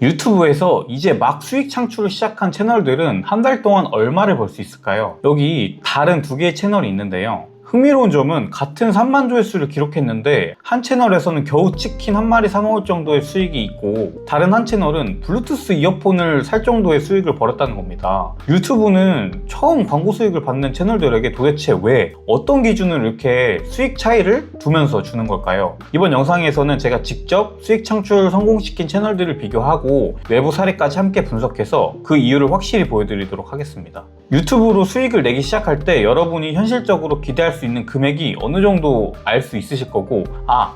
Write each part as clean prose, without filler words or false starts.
유튜브에서 이제 막 수익 창출을 시작한 채널들은 한 달 동안 얼마를 벌 수 있을까요? 여기 다른 두 개의 채널이 있는데요. 흥미로운 점은 같은 3만 조회수를 기록했는데 한 채널에서는 겨우 치킨 한 마리 사 먹을 정도의 수익이 있고 다른 한 채널은 블루투스 이어폰을 살 정도의 수익을 벌였다는 겁니다. 유튜브는 처음 광고 수익을 받는 채널들에게 도대체 왜 어떤 기준으로 이렇게 수익 차이를 두면서 주는 걸까요? 이번 영상에서는 제가 직접 수익 창출 성공시킨 채널들을 비교하고 외부 사례까지 함께 분석해서 그 이유를 확실히 보여드리도록 하겠습니다. 유튜브로 수익을 내기 시작할 때 여러분이 현실적으로 기대할 수 있는 금액이 어느 정도 알 수 있으실 거고,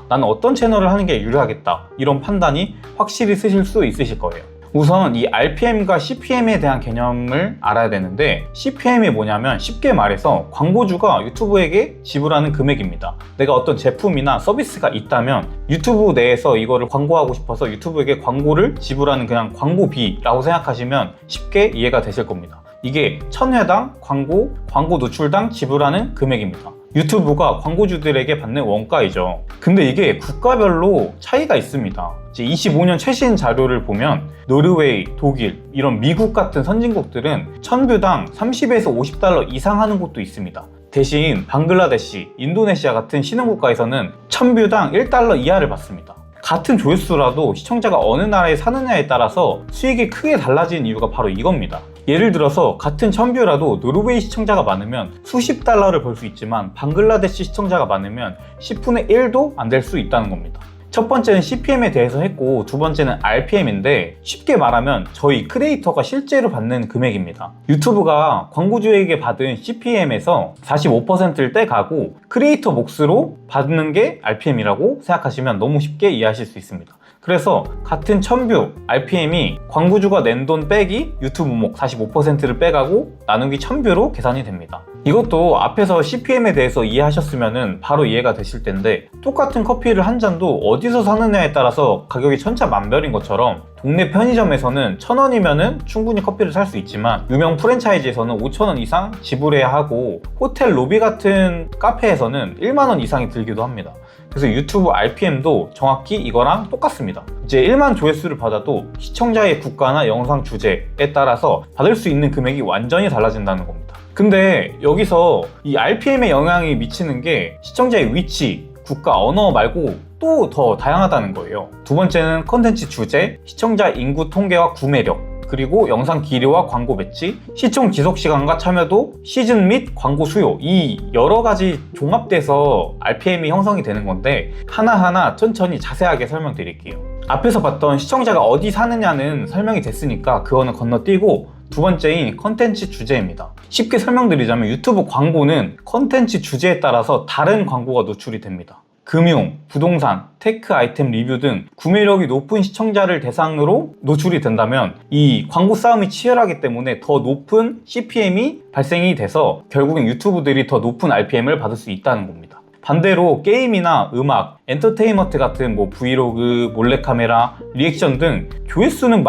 나는 어떤 채널을 하는 게 유리하겠다, 이런 판단이 확실히 쓰실 수 있으실 거예요. 우선 이 RPM과 CPM에 대한 개념을 알아야 되는데, CPM이 뭐냐면 쉽게 말해서 광고주가 유튜브에게 지불하는 금액입니다. 내가 어떤 제품이나 서비스가 있다면 유튜브 내에서 이거를 광고하고 싶어서 유튜브에게 광고를 지불하는 그냥 광고비라고 생각하시면 쉽게 이해가 되실 겁니다. 이게 1000회당 광고 노출당 지불하는 금액입니다. 유튜브가 광고주들에게 받는 원가이죠. 근데 이게 국가별로 차이가 있습니다. 이제 25년 최신 자료를 보면 노르웨이, 독일, 이런 미국 같은 선진국들은 1000뷰당 30에서 50달러 이상 하는 곳도 있습니다. 대신 방글라데시, 인도네시아 같은 신흥국가에서는 1000뷰당 1달러 이하를 받습니다. 같은 조회수라도 시청자가 어느 나라에 사느냐에 따라서 수익이 크게 달라지는 이유가 바로 이겁니다. 예를 들어서 같은 1000뷰라도 노르웨이 시청자가 많으면 수십 달러를 벌 수 있지만 방글라데시 시청자가 많으면 10분의 1도 안 될 수 있다는 겁니다. 첫 번째는 CPM에 대해서 했고, 두 번째는 RPM인데 쉽게 말하면 저희 크리에이터가 실제로 받는 금액입니다. 유튜브가 광고주에게 받은 CPM에서 45%를 떼가고 크리에이터 몫으로 받는 게 RPM이라고 생각하시면 너무 쉽게 이해하실 수 있습니다. 그래서 같은 1000뷰 RPM이 광고주가 낸 돈 빼기 유튜브 목 45%를 빼가고 나누기 1000뷰로 계산이 됩니다. 이것도 앞에서 CPM에 대해서 이해하셨으면 바로 이해가 되실 텐데, 똑같은 커피를 한 잔도 어디서 사느냐에 따라서 가격이 천차만별인 것처럼 동네 편의점에서는 1000원이면 충분히 커피를 살 수 있지만 유명 프랜차이즈에서는 5000원 이상 지불해야 하고 호텔 로비 같은 카페에서는 1만원 이상이 들기도 합니다. 그래서 유튜브 RPM도 정확히 이거랑 똑같습니다. 이제 1만 조회수를 받아도 시청자의 국가나 영상 주제에 따라서 받을 수 있는 금액이 완전히 달라진다는 겁니다. 근데 여기서 이 RPM에 영향이 미치는 게 시청자의 위치, 국가, 언어 말고 또 더 다양하다는 거예요. 두 번째는 컨텐츠 주제, 시청자 인구 통계와 구매력, 그리고 영상 길이와 광고 배치, 시청 지속 시간과 참여도, 시즌 및 광고 수요, 이 여러 가지 종합돼서 RPM이 형성이 되는 건데 하나하나 천천히 자세하게 설명드릴게요. 앞에서 봤던 시청자가 어디 사느냐는 설명이 됐으니까 그거는 건너뛰고 두 번째인 컨텐츠 주제입니다. 쉽게 설명드리자면 유튜브 광고는 컨텐츠 주제에 따라서 다른 광고가 노출이 됩니다. 금융, 부동산, 테크 아이템 리뷰 등 구매력이 높은 시청자를 대상으로 노출이 된다면 이 광고 싸움이 치열하기 때문에 더 높은 CPM이 발생이 돼서 결국엔 유튜브들이 더 높은 RPM을 받을 수 있다는 겁니다. 반대로 게임이나 음악, 엔터테인먼트 같은 브이로그, 몰래카메라, 리액션 등 조회수는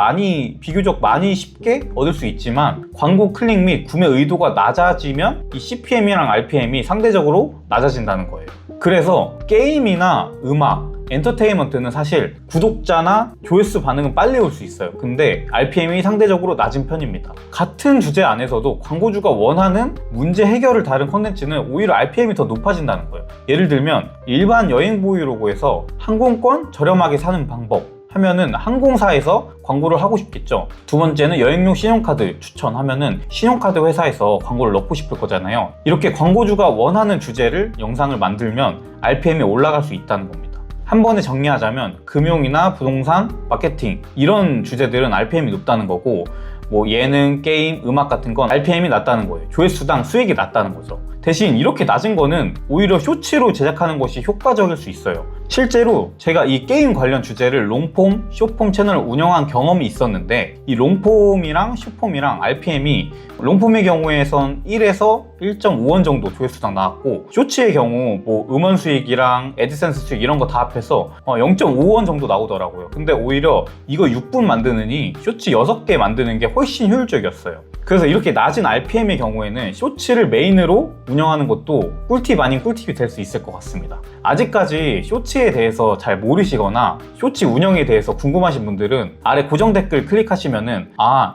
비교적 많이 쉽게 얻을 수 있지만 광고 클릭 및 구매 의도가 낮아지면 이 CPM이랑 RPM이 상대적으로 낮아진다는 거예요. 그래서 게임이나 음악, 엔터테인먼트는 사실 구독자나 조회수 반응은 빨리 올 수 있어요. 근데 RPM이 상대적으로 낮은 편입니다. 같은 주제 안에서도 광고주가 원하는 문제 해결을 다룬 컨텐츠는 오히려 RPM이 더 높아진다는 거예요. 예를 들면 일반 여행 브이로그에서 항공권 저렴하게 사는 방법 하면은 항공사에서 광고를 하고 싶겠죠. 두 번째는 여행용 신용카드 추천하면은 신용카드 회사에서 광고를 넣고 싶을 거잖아요. 이렇게 광고주가 원하는 주제를 영상을 만들면 RPM이 올라갈 수 있다는 겁니다. 한 번에 정리하자면 금융이나 부동산, 마케팅 이런 주제들은 RPM이 높다는 거고, 예능, 게임, 음악 같은 건 RPM이 낮다는 거예요. 조회수당 수익이 낮다는 거죠. 대신 이렇게 낮은 거는 오히려 쇼츠로 제작하는 것이 효과적일 수 있어요. 실제로 제가 이 게임 관련 주제를 롱폼, 숏폼 채널을 운영한 경험이 있었는데 이 롱폼이랑 숏폼이랑 RPM이 롱폼의 경우에선 1에서 1.5원 정도 조회수당 나왔고, 쇼츠의 경우 음원 수익이랑 애드센스 수익 이런 거 다 합해서 0.5원 정도 나오더라고요. 근데 오히려 이거 6분 만드느니 쇼츠 6개 만드는 게 훨씬 효율적이었어요. 그래서 이렇게 낮은 RPM의 경우에는 쇼츠를 메인으로 운영하는 것도 꿀팁 아닌 꿀팁이 될 수 있을 것 같습니다. 아직까지 쇼츠에 대해서 잘 모르시거나 쇼츠 운영에 대해서 궁금하신 분들은 아래 고정 댓글 클릭하시면은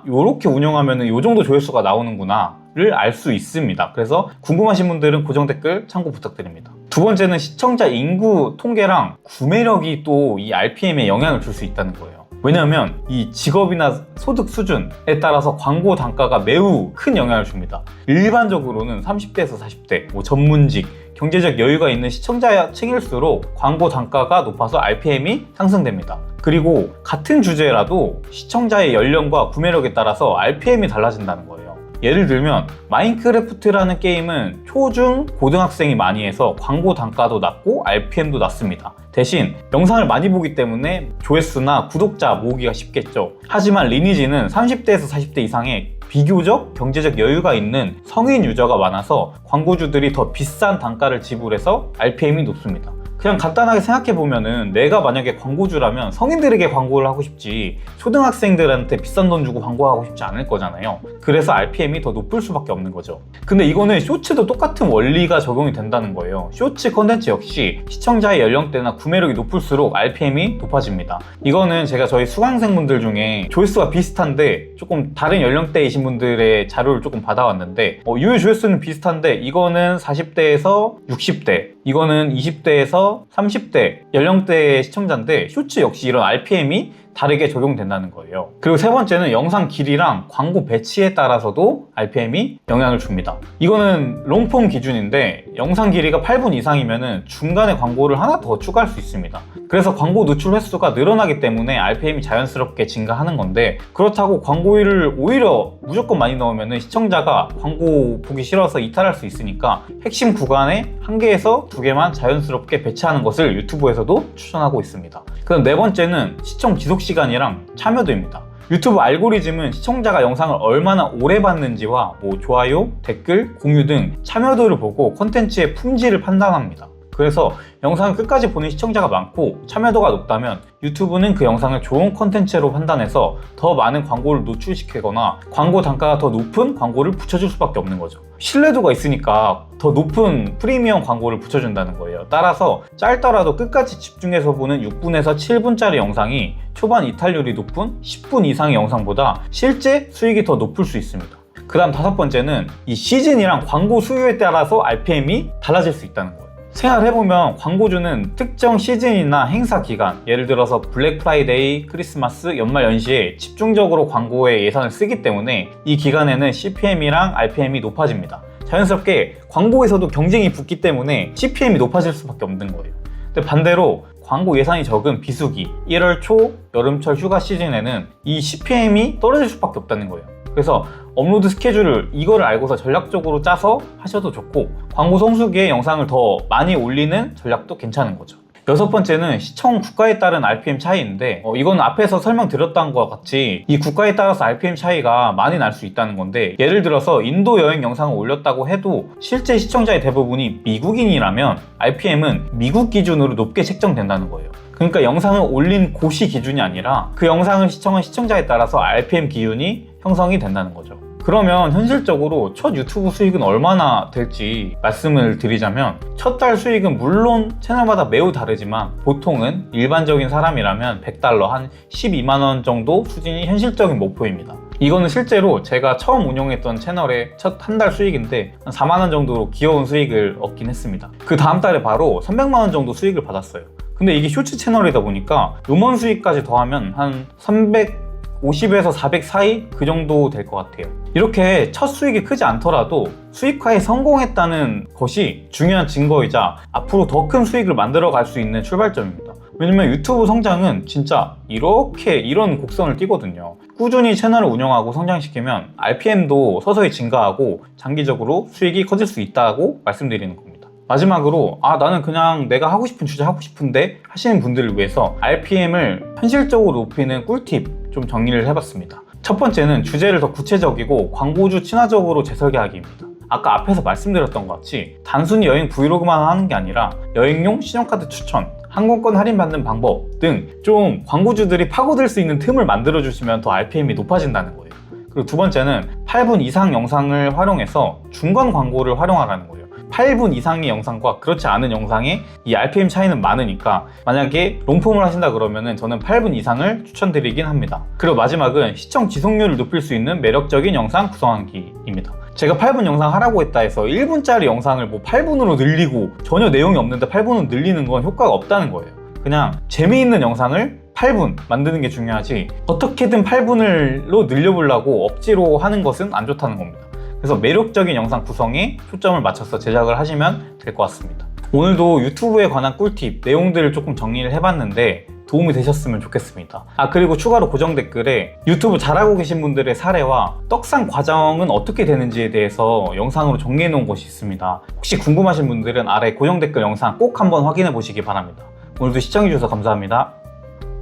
요렇게 운영하면은 요 정도 조회수가 나오는구나 를 알 수 있습니다. 그래서 궁금하신 분들은 고정 댓글 참고 부탁드립니다. 두 번째는 시청자 인구 통계랑 구매력이 또 이 RPM에 영향을 줄 수 있다는 거예요. 왜냐하면 이 직업이나 소득 수준에 따라서 광고 단가가 매우 큰 영향을 줍니다. 일반적으로는 30대에서 40대, 전문직, 경제적 여유가 있는 시청자층일수록 광고 단가가 높아서 RPM이 상승됩니다. 그리고 같은 주제라도 시청자의 연령과 구매력에 따라서 RPM이 달라진다는 거예요. 예를 들면 마인크래프트라는 게임은 초중 고등학생이 많이 해서 광고 단가도 낮고 RPM도 낮습니다. 대신 영상을 많이 보기 때문에 조회수나 구독자 모으기가 쉽겠죠. 하지만 리니지는 30대에서 40대 이상의 비교적 경제적 여유가 있는 성인 유저가 많아서 광고주들이 더 비싼 단가를 지불해서 RPM이 높습니다. 그냥 간단하게 생각해보면은 내가 만약에 광고주라면 성인들에게 광고를 하고 싶지 초등학생들한테 비싼 돈 주고 광고하고 싶지 않을 거잖아요. 그래서 RPM이 더 높을 수밖에 없는 거죠. 근데 이거는 쇼츠도 똑같은 원리가 적용이 된다는 거예요. 쇼츠 컨텐츠 역시 시청자의 연령대나 구매력이 높을수록 RPM이 높아집니다. 이거는 제가 저희 수강생분들 중에 조회수가 비슷한데 조금 다른 연령대이신 분들의 자료를 조금 받아왔는데 유효 조회수는 비슷한데 이거는 40대에서 60대, 이거는 20대에서 30대 연령대의 시청자인데 쇼츠 역시 이런 RPM이 다르게 적용된다는 거예요. 그리고 세 번째는 영상 길이랑 광고 배치에 따라서도 RPM이 영향을 줍니다. 이거는 롱폼 기준인데 영상 길이가 8분 이상이면 중간에 광고를 하나 더 추가할 수 있습니다. 그래서 광고 노출 횟수가 늘어나기 때문에 RPM이 자연스럽게 증가하는 건데, 그렇다고 광고를 오히려 무조건 많이 넣으면 시청자가 광고 보기 싫어서 이탈할 수 있으니까 핵심 구간에 1개에서 2개만 자연스럽게 배치하는 것을 유튜브에서도 추천하고 있습니다. 그럼 네 번째는 시청 지속 시간이랑 참여도입니다. 유튜브 알고리즘은 시청자가 영상을 얼마나 오래 봤는지와 좋아요, 댓글, 공유 등 참여도를 보고 콘텐츠의 품질을 판단합니다. 그래서 영상을 끝까지 보는 시청자가 많고 참여도가 높다면 유튜브는 그 영상을 좋은 콘텐츠로 판단해서 더 많은 광고를 노출시키거나 광고 단가가 더 높은 광고를 붙여줄 수밖에 없는 거죠. 신뢰도가 있으니까 더 높은 프리미엄 광고를 붙여준다는 거예요. 따라서 짧더라도 끝까지 집중해서 보는 6분에서 7분짜리 영상이 초반 이탈률이 높은 10분 이상의 영상보다 실제 수익이 더 높을 수 있습니다. 그 다음 다섯 번째는 이 시즌이랑 광고 수요에 따라서 RPM이 달라질 수 있다는 거예요. 생각해보면 광고주는 특정 시즌이나 행사 기간, 예를 들어서 블랙 프라이데이, 크리스마스, 연말 연시에 집중적으로 광고에 예산을 쓰기 때문에 이 기간에는 CPM이랑 RPM이 높아집니다. 자연스럽게 광고에서도 경쟁이 붙기 때문에 CPM이 높아질 수밖에 없는 거예요. 근데 반대로 광고 예산이 적은 비수기, 1월 초, 여름철 휴가 시즌에는 이 CPM이 떨어질 수밖에 없다는 거예요. 그래서 업로드 스케줄을 이거를 알고서 전략적으로 짜서 하셔도 좋고, 광고 성수기에 영상을 더 많이 올리는 전략도 괜찮은 거죠. 여섯 번째는 시청 국가에 따른 RPM 차이인데 이건 앞에서 설명드렸던 것과 같이 이 국가에 따라서 RPM 차이가 많이 날 수 있다는 건데, 예를 들어서 인도 여행 영상을 올렸다고 해도 실제 시청자의 대부분이 미국인이라면 RPM은 미국 기준으로 높게 책정된다는 거예요. 그러니까 영상을 올린 곳이 기준이 아니라 그 영상을 시청한 시청자에 따라서 RPM 기준이 형성이 된다는 거죠. 그러면 현실적으로 첫 유튜브 수익은 얼마나 될지 말씀을 드리자면, 첫 달 수익은 물론 채널마다 매우 다르지만 보통은 일반적인 사람이라면 100달러, 한 12만 원 정도 수준이 현실적인 목표입니다. 이거는 실제로 제가 처음 운영했던 채널의 첫 한 달 수익인데 한 4만 원 정도로 귀여운 수익을 얻긴 했습니다. 그 다음 달에 바로 300만 원 정도 수익을 받았어요. 근데 이게 쇼츠 채널이다 보니까 음원 수익까지 더하면 한 350에서 400 사이 그 정도 될 것 같아요. 이렇게 첫 수익이 크지 않더라도 수익화에 성공했다는 것이 중요한 증거이자 앞으로 더 큰 수익을 만들어 갈 수 있는 출발점입니다. 왜냐면 유튜브 성장은 진짜 이런 곡선을 띄거든요. 꾸준히 채널을 운영하고 성장시키면 RPM도 서서히 증가하고 장기적으로 수익이 커질 수 있다고 말씀드리는 겁니다. 마지막으로 나는 그냥 내가 하고 싶은 주제 하고 싶은데 하시는 분들을 위해서 RPM을 현실적으로 높이는 꿀팁 좀 정리를 해봤습니다. 첫 번째는 주제를 더 구체적이고 광고주 친화적으로 재설계하기입니다. 아까 앞에서 말씀드렸던 것 같이 단순히 여행 브이로그만 하는 게 아니라 여행용 신용카드 추천, 항공권 할인받는 방법 등 좀 광고주들이 파고들 수 있는 틈을 만들어주시면 더 RPM이 높아진다는 거예요. 그리고 두 번째는 8분 이상 영상을 활용해서 중간 광고를 활용하라는 거예요. 8분 이상의 영상과 그렇지 않은 영상의 이 RPM 차이는 많으니까 만약에 롱폼을 하신다 그러면은 저는 8분 이상을 추천드리긴 합니다. 그리고 마지막은 시청 지속률을 높일 수 있는 매력적인 영상 구성하기입니다. 제가 8분 영상 하라고 했다 해서 1분짜리 영상을 뭐 8분으로 늘리고 전혀 내용이 없는데 8분으로 늘리는 건 효과가 없다는 거예요. 그냥 재미있는 영상을 8분 만드는 게 중요하지 어떻게든 8분으로 늘려보려고 억지로 하는 것은 안 좋다는 겁니다. 그래서 매력적인 영상 구성에 초점을 맞춰서 제작을 하시면 될 것 같습니다. 오늘도 유튜브에 관한 꿀팁, 내용들을 조금 정리를 해봤는데 도움이 되셨으면 좋겠습니다. 그리고 추가로 고정 댓글에 유튜브 잘하고 계신 분들의 사례와 떡상 과정은 어떻게 되는지에 대해서 영상으로 정리해 놓은 것이 있습니다. 혹시 궁금하신 분들은 아래 고정 댓글 영상 꼭 한번 확인해 보시기 바랍니다. 오늘도 시청해 주셔서 감사합니다.